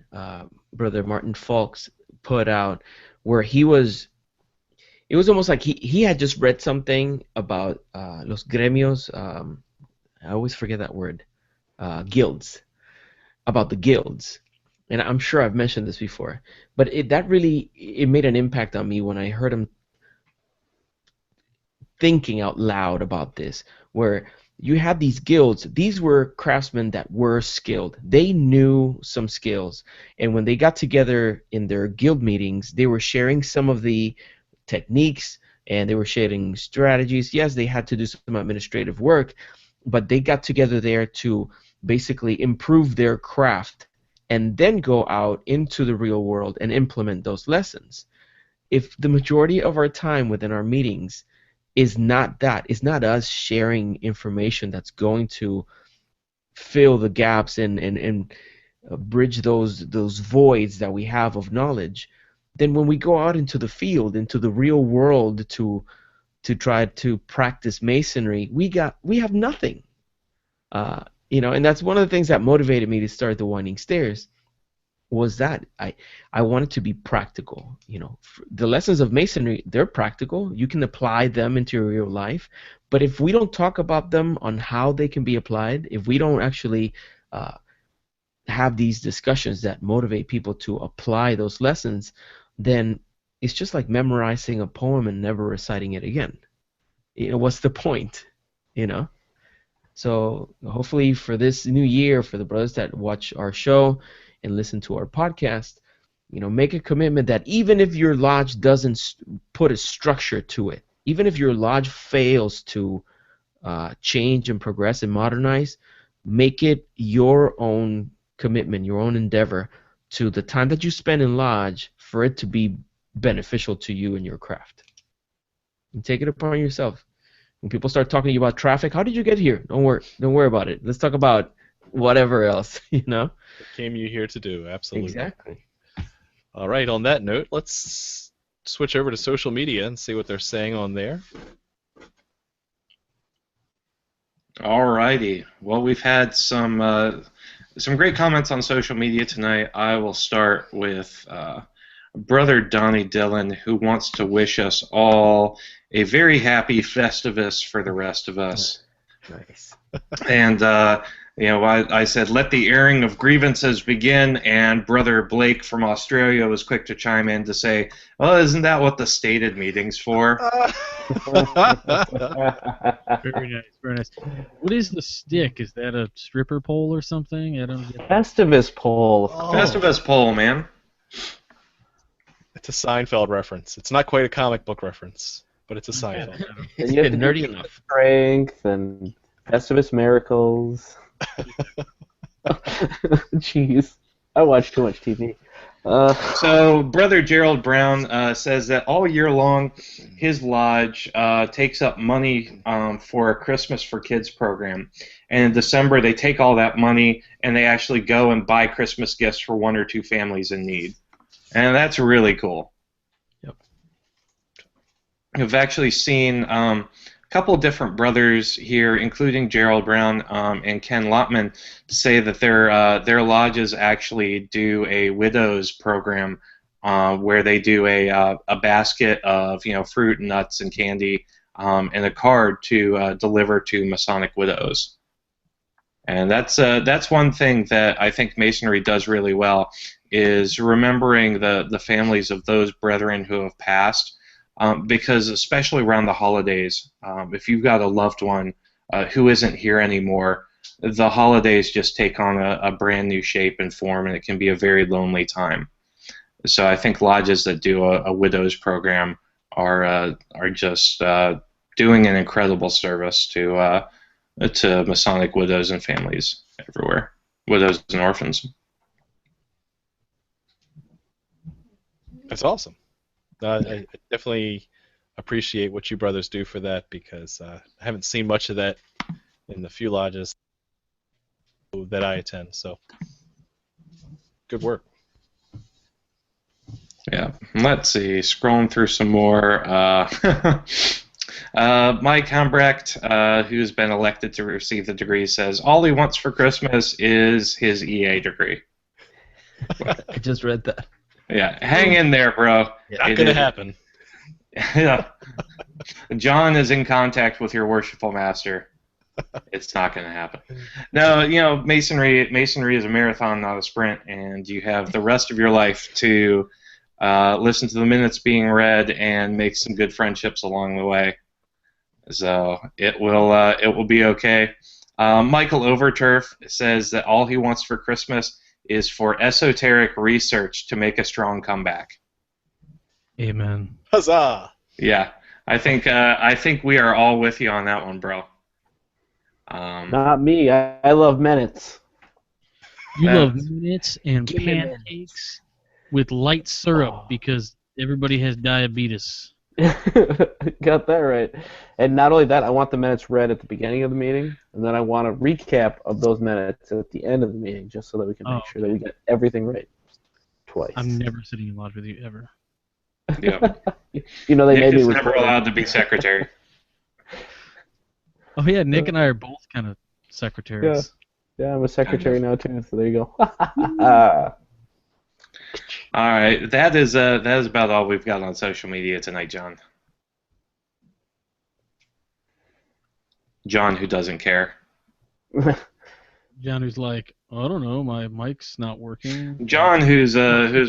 Speaker 5: Brother Martin Falks put out where it was almost like he had just read something about los gremios. I always forget that word. Guilds. About the guilds. And I'm sure I've mentioned this before, but that really it made an impact on me when I heard him thinking out loud about this, where you had these guilds. These were craftsmen that were skilled. They knew some skills, and when they got together in their guild meetings, they were sharing some of the techniques and they were sharing strategies. Yes, they had to do some administrative work, but they got together there to basically improve their craft and then go out into the real world and implement those lessons. If the majority of our time within our meetings is not that, it's not us sharing information that's going to fill the gaps and bridge those voids that we have of knowledge, then when we go out into the field, into the real world to try to practice masonry, we have nothing. And that's one of the things that motivated me to start the Winding Stairs was that I wanted to be practical. The lessons of masonry, they're practical. You can apply them into your real life, but if we don't talk about them on how they can be applied, if we don't actually have these discussions that motivate people to apply those lessons, then it's just like memorizing a poem and never reciting it again. What's the point? So hopefully for this new year, for the brothers that watch our show and listen to our podcast, make a commitment that even if your lodge doesn't put a structure to it, even if your lodge fails to change and progress and modernize, make it your own commitment, your own endeavor to the time that you spend in lodge for it to be beneficial to you and your craft. And take it upon yourself. When people start talking to you about traffic, how did you get here? Don't worry about it. Let's talk about whatever else,
Speaker 3: What came you here to do? Absolutely.
Speaker 5: Exactly.
Speaker 3: All right, on that note, let's switch over to social media and see what they're saying on there.
Speaker 2: Alrighty. Well, we've had some great comments on social media tonight. I will start with Brother Donnie Dillon, who wants to wish us all a very happy Festivus for the rest of us.
Speaker 5: Nice.
Speaker 2: And I said, let the airing of grievances begin, and Brother Blake from Australia was quick to chime in to say, well, isn't that what the stated meeting's for?
Speaker 4: Very nice, very nice. What is the stick? Is that a stripper pole or something? I don't get that.
Speaker 1: Festivus pole.
Speaker 3: Oh.
Speaker 2: Festivus pole, man.
Speaker 3: It's a Seinfeld reference. It's not quite a comic book reference, but it's a Seinfeld.
Speaker 5: It's
Speaker 1: You have to
Speaker 5: nerdy
Speaker 1: do
Speaker 5: enough.
Speaker 1: Strength and Festivus miracles. Jeez, I watch too much TV.
Speaker 2: So Brother Gerald Brown says that all year long, his lodge takes up money for a Christmas for Kids program. And in December, they take all that money and they actually go and buy Christmas gifts for one or two families in need. And that's really cool.
Speaker 3: Yep.
Speaker 2: I've actually seen a couple different brothers here, including Gerald Brown and Ken Lotman, say that their lodges actually do a widows program where they do a basket of fruit and nuts and candy and a card to deliver to Masonic widows. And that's one thing that I think Masonry does really well, is remembering the families of those brethren who have passed. Because especially around the holidays, if you've got a loved one who isn't here anymore, the holidays just take on a brand new shape and form, and it can be a very lonely time. So I think lodges that do a widows program are just doing an incredible service to Masonic widows and families everywhere. widows and orphans.
Speaker 3: That's awesome. I definitely appreciate what you brothers do for that because I haven't seen much of that in the few lodges that I attend. So, good work.
Speaker 2: Yeah. Let's see. Scrolling through some more. Mike Hambrecht, who's been elected to receive the degree, says all he wants for Christmas is his EA degree.
Speaker 5: I just read that.
Speaker 2: Yeah, hang in there, bro.
Speaker 3: Not going to happen.
Speaker 2: Yeah. John is in contact with your worshipful master. It's not going to happen. No, masonry is a marathon, not a sprint, and you have the rest of your life to listen to the minutes being read and make some good friendships along the way. So it will be okay. Michael Overturf says that all he wants for Christmas is for esoteric research to make a strong comeback.
Speaker 4: Amen.
Speaker 3: Huzzah!
Speaker 2: Yeah, I think we are all with you on that one, bro.
Speaker 1: Not me. I love minutes.
Speaker 4: You
Speaker 2: Uh,
Speaker 4: love minutes and
Speaker 1: Give me
Speaker 4: pancakes with light syrup because everybody has diabetes.
Speaker 1: Got that right. And not only that, I want the minutes read at the beginning of the meeting, and then I want a recap of those minutes at the end of the meeting, just so that we can make sure that we get everything right twice.
Speaker 4: I'm never sitting in lodge with you ever.
Speaker 2: Yeah.
Speaker 1: They
Speaker 2: Nick
Speaker 1: made me
Speaker 2: is never
Speaker 1: record.
Speaker 2: allowed to be secretary.
Speaker 4: Oh yeah, Nick and I are both kind of secretaries.
Speaker 1: Yeah, I'm a secretary now too. So there you go.
Speaker 2: All right, that is about all we've got on social media tonight, John. John, who doesn't care.
Speaker 4: John, who's like, I don't know, my mic's not working.
Speaker 2: John, whose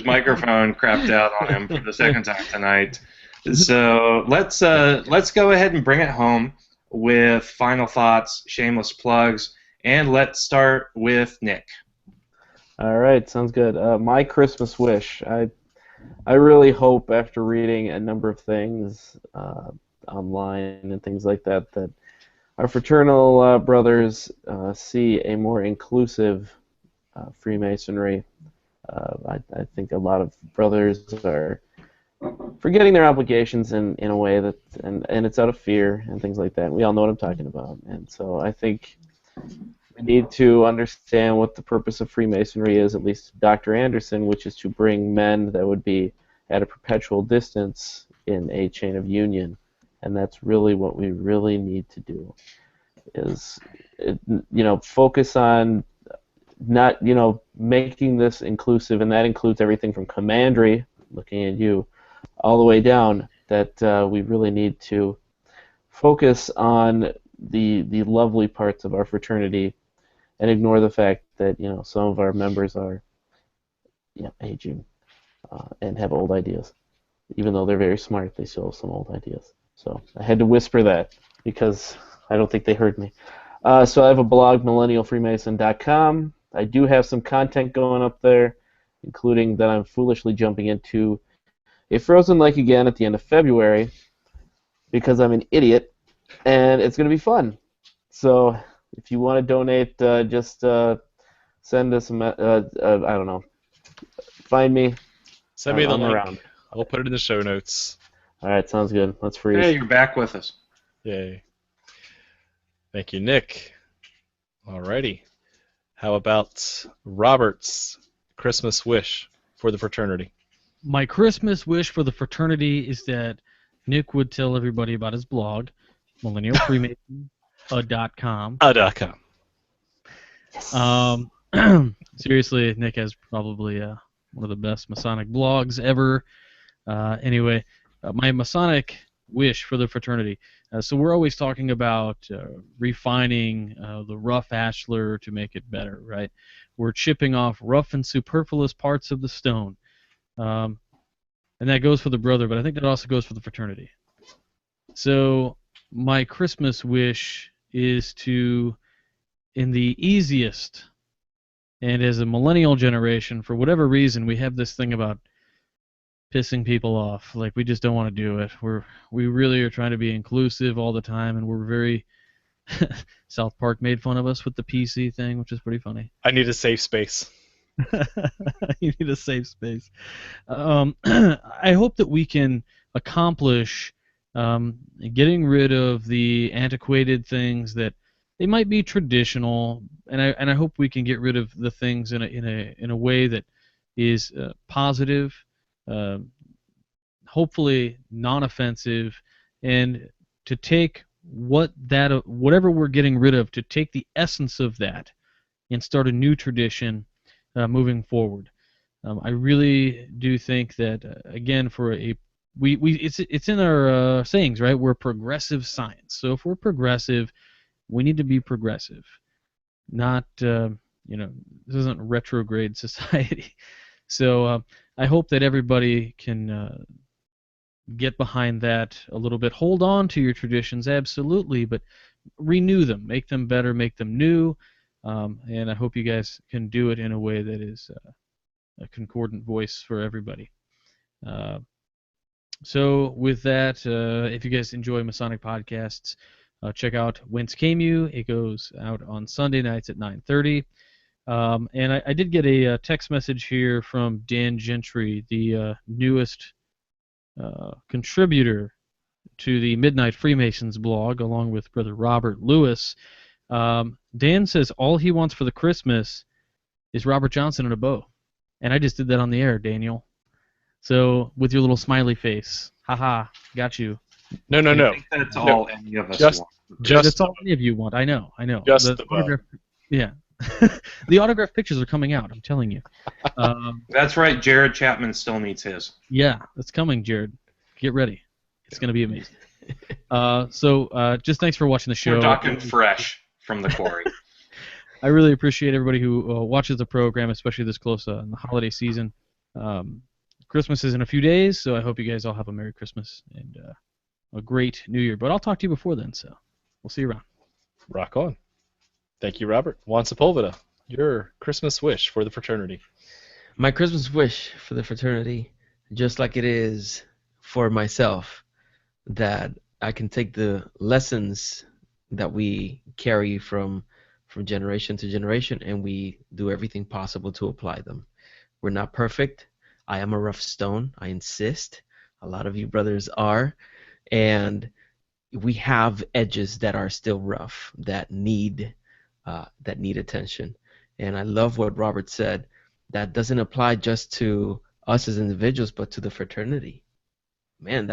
Speaker 2: microphone crapped out on him for the second time tonight. So let's go ahead and bring it home with final thoughts, shameless plugs, and let's start with Nick.
Speaker 1: All right, sounds good. My Christmas wish. I really hope after reading a number of things online and things like that our fraternal brothers see a more inclusive Freemasonry. I think a lot of brothers are forgetting their obligations in a way that, and it's out of fear and things like that. We all know what I'm talking about. And so I think we need to understand what the purpose of Freemasonry is, at least Dr. Anderson, which is to bring men that would be at a perpetual distance in a chain of union. And that's really what we really need to do, is focus on not making this inclusive, and that includes everything from commandery, looking at you, all the way down. That we really need to focus on the lovely parts of our fraternity, and ignore the fact that some of our members are aging and have old ideas. Even though they're very smart, they still have some old ideas. So I had to whisper that because I don't think they heard me. So I have a blog, millennialfreemason.com. I do have some content going up there, including that I'm foolishly jumping into a Frozen Lake again at the end of February because I'm an idiot, and it's going to be fun. So if you want to donate, just send us I don't know. Find me.
Speaker 3: Send me the
Speaker 1: I'm
Speaker 3: link.
Speaker 1: around.
Speaker 3: I'll put it in the show notes.
Speaker 1: All right, sounds good. Let's freeze.
Speaker 2: Hey, you're back with us.
Speaker 3: Yay. Thank you, Nick. Alrighty. How about Robert's Christmas wish for the fraternity?
Speaker 4: My Christmas wish for the fraternity is that Nick would tell everybody about his blog, millennialfreemason.com.
Speaker 3: .com.
Speaker 4: Seriously, Nick has probably one of the best Masonic blogs ever. Anyway, my Masonic wish for the fraternity. So we're always talking about refining the rough ashlar to make it better, right? We're chipping off rough and superfluous parts of the stone. And that goes for the brother, but I think that also goes for the fraternity. So my Christmas wish is to, in the easiest, and as a millennial generation, for whatever reason, we have this thing about pissing people off. Like, we just don't want to do it. We really are trying to be inclusive all the time, and we're very South Park made fun of us with the PC thing, which is pretty funny.
Speaker 3: I need a safe space.
Speaker 4: You need a safe space. I hope that we can accomplish getting rid of the antiquated things that they might be traditional, and I hope we can get rid of the things in a way that is positive, uh, hopefully non-offensive, and to take whatever we're getting rid of, to take the essence of that and start a new tradition moving forward. I really do think that again, for it's in our sayings, right? We're progressive science. So if we're progressive, we need to be progressive, not this isn't retrograde society. So I hope that everybody can get behind that a little bit. Hold on to your traditions, absolutely, but renew them, make them better, make them new. And I hope you guys can do it in a way that is a concordant voice for everybody. So with that, if you guys enjoy Masonic podcasts, check out Whence Came You. It goes out on Sunday nights at 9:30. And I did get a text message here from Dan Gentry, the newest contributor to the Midnight Freemasons blog, along with Brother Robert Lewis. Dan says all he wants for the Christmas is Robert Johnson and a bow. And I just did that on the air, Daniel. So, with your little smiley face. Haha, got you.
Speaker 3: No.
Speaker 2: I think that's all any of us want.
Speaker 4: That's all any of you want. I know.
Speaker 3: Just the bow.
Speaker 4: autograph, yeah. The autograph pictures are coming out, I'm telling you.
Speaker 2: That's right, Jared Chapman still needs his.
Speaker 4: Yeah, it's coming, Jared. Get ready. It's going to be amazing. So, just thanks for watching the show.
Speaker 2: We're talking fresh from the quarry.
Speaker 4: I really appreciate everybody who watches the program, especially this close in the holiday season. Christmas is in a few days, so I hope you guys all have a Merry Christmas and a great New Year. But I'll talk to you before then, so we'll see you around.
Speaker 3: Rock on. Thank you, Robert. Juan Sepulveda, your Christmas wish for the fraternity.
Speaker 5: My Christmas wish for the fraternity, just like it is for myself, that I can take the lessons that we carry from generation to generation, and we do everything possible to apply them. We're not perfect. I am a rough stone. I insist. A lot of you brothers are. And we have edges that are still rough, that need attention. And I love what Robert said. That doesn't apply just to us as individuals, but to the fraternity. Man,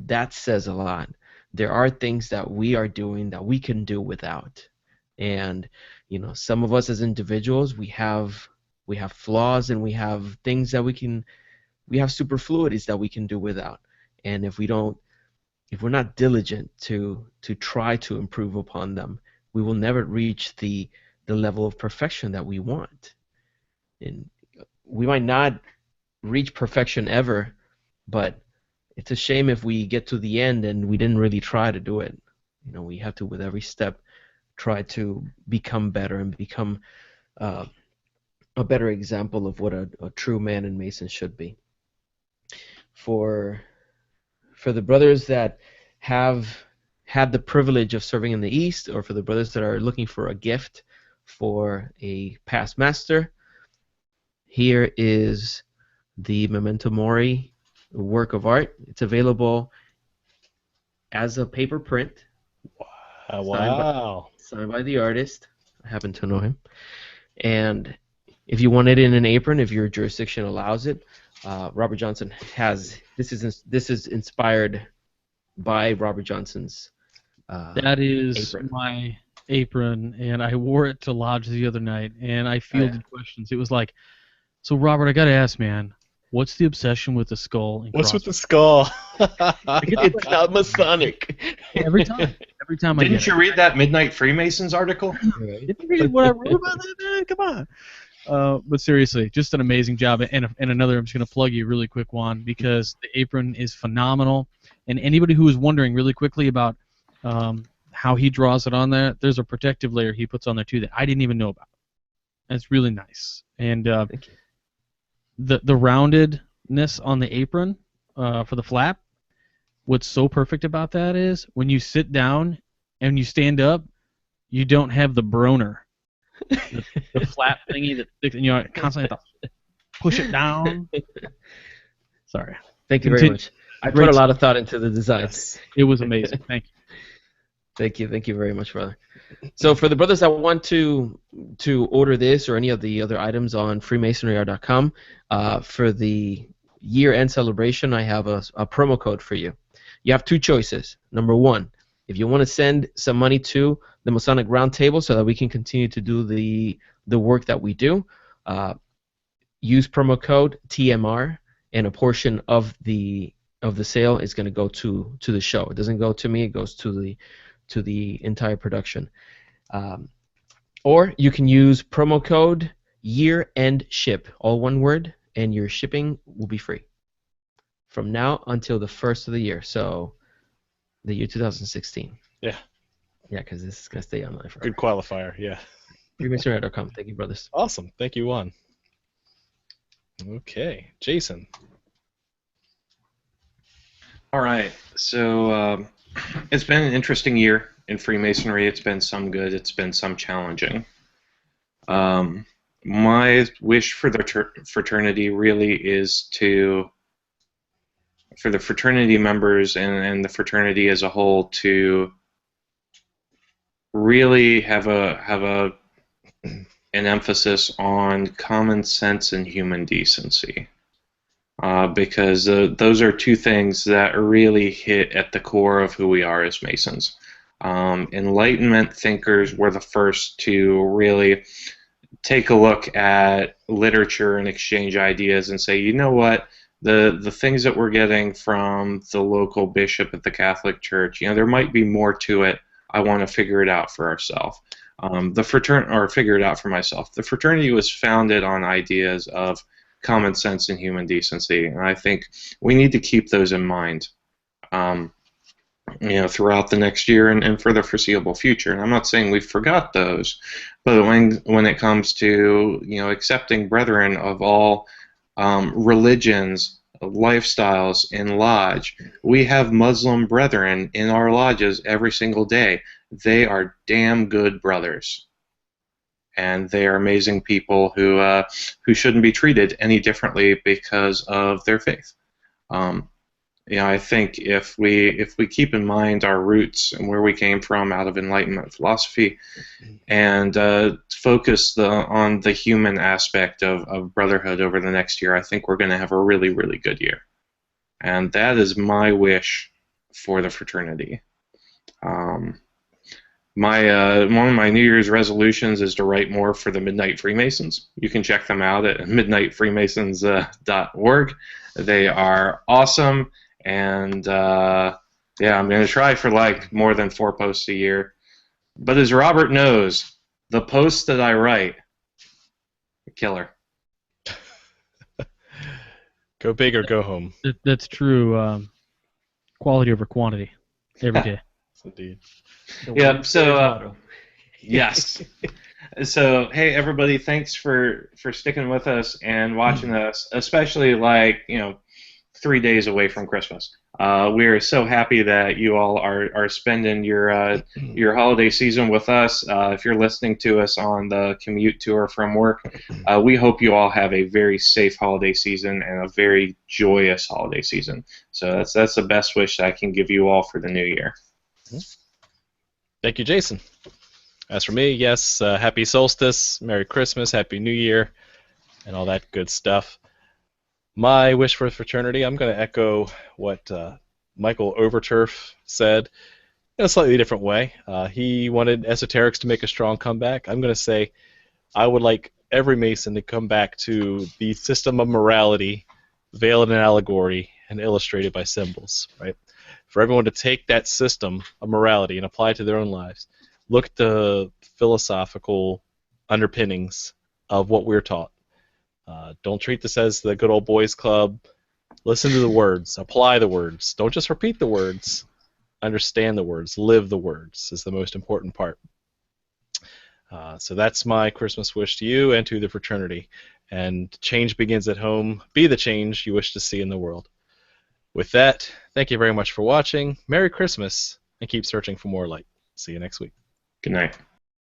Speaker 5: that says a lot. There are things that we are doing that we can do without. And some of us as individuals, we have flaws, and we have things that we have superfluities that we can do without. And if we're not diligent to try to improve upon them, we will never reach the level of perfection that we want. And we might not reach perfection ever, but it's a shame if we get to the end and we didn't really try to do it. We have to, with every step, try to become better and become a better example of what a true man and Mason should be. For the brothers that have had the privilege of serving in the East, or for the brothers that are looking for a gift for a past master, here is the Memento Mori work of art. It's available as a paper print.
Speaker 3: Wow.
Speaker 5: Signed by the artist. I happen to know him. And if you want it in an apron, if your jurisdiction allows it, Robert Johnson has. This is inspired by Robert Johnson's.
Speaker 4: That is
Speaker 5: apron.
Speaker 4: my apron, and I wore it to lodge the other night, and I fielded questions. It was like, so Robert, I gotta ask, man, what's the obsession with the skull? And
Speaker 3: What's with the skull?
Speaker 5: It's not Masonic.
Speaker 4: every time I
Speaker 2: Didn't
Speaker 4: get
Speaker 2: you
Speaker 4: it.
Speaker 2: read that Midnight Freemasons article?
Speaker 4: Didn't you read what I wrote about that, man? Come on. But seriously, just an amazing job. And another, I'm just going to plug you really quick, Juan, because the apron is phenomenal. And anybody who is wondering really quickly about how he draws it on there, there's a protective layer he puts on there too that I didn't even know about. And it's really nice. And
Speaker 5: Thank you.
Speaker 4: the roundedness on the apron for the flap, what's so perfect about that is when you sit down, and when you stand up, you don't have the broner, the flap thingy that sticks, and you constantly have to push it down. Sorry.
Speaker 5: Thank you very
Speaker 4: Continue.
Speaker 5: much. I
Speaker 4: Great
Speaker 5: put a lot of thought into the designs.
Speaker 3: Yes.
Speaker 4: It was amazing. Thank you.
Speaker 5: Thank you very much, brother. So for the brothers that want to order this or any of the other items on freemasonryr.com, for the year-end celebration, I have a promo code for you. You have two choices. Number one, if you want to send some money to the Masonic Roundtable so that we can continue to do the work that we do, use promo code TMR, and a portion of the sale is going to go to the show. It doesn't go to me; it goes to the entire production. Or you can use promo code year-end-ship, all one word, and your shipping will be free from now until the first of the year. So the year 2016.
Speaker 3: Yeah.
Speaker 5: Yeah, because this is going to stay online forever.
Speaker 3: Good qualifier, yeah.
Speaker 5: freemasonry.com. Thank you, brothers.
Speaker 3: Awesome. Thank you, Juan. Okay. Jason.
Speaker 2: All right. So it's been an interesting year in Freemasonry. It's been some good. It's been some challenging. My wish for the fraternity really is for the fraternity members and the fraternity as a whole to really have an emphasis on common sense and human decency. Because those are two things that really hit at the core of who we are as Masons. Enlightenment thinkers were the first to really take a look at literature and exchange ideas and say, you know what, the things that we're getting from the local bishop at the Catholic Church, there might be more to it. I want to figure it out for ourselves. Figure it out for myself. The fraternity was founded on ideas of common sense and human decency, and I think we need to keep those in mind, throughout the next year and for the foreseeable future. And I'm not saying we forgot those, but when it comes to accepting brethren of all religions, lifestyles in lodge, we have Muslim brethren in our lodges every single day. They are damn good brothers. And they are amazing people who shouldn't be treated any differently because of their faith. I think if we keep in mind our roots and where we came from out of Enlightenment philosophy, and focus on the human aspect of brotherhood over the next year, I think we're going to have a really, really good year. And that is my wish for the fraternity. One of my New Year's resolutions is to write more for the Midnight Freemasons. You can check them out at midnightfreemasons.org. They are awesome, and I'm going to try for more than 4 posts a year. But as Robert knows, the posts that I write are killer.
Speaker 3: Go big or go home.
Speaker 4: That's true. Quality over quantity every day.
Speaker 3: Indeed.
Speaker 2: Yeah, so yes. So hey everybody, thanks for sticking with us and watching us, especially 3 days away from Christmas. We are so happy that you all are spending your holiday season with us. If you're listening to us on the commute to or from work, we hope you all have a very safe holiday season and a very joyous holiday season. So that's the best wish that I can give you all for the new year.
Speaker 3: Thank you, Jason. As for me, yes, happy solstice, Merry Christmas, Happy New Year, and all that good stuff. My wish for the fraternity, I'm going to echo what Michael Overturf said in a slightly different way. He wanted esoterics to make a strong comeback. I'm going to say I would like every Mason to come back to the system of morality, veiled in allegory, and illustrated by symbols, right? For everyone to take that system of morality and apply it to their own lives. Look at the philosophical underpinnings of what we're taught. Don't treat this as the good old boys club. Listen to the words. Apply the words. Don't just repeat the words. Understand the words. Live the words is the most important part. So that's my Christmas wish to you and to the fraternity. And change begins at home. Be the change you wish to see in the world. With that, thank you very much for watching. Merry Christmas, and keep searching for more light. See you next week.
Speaker 2: Good night.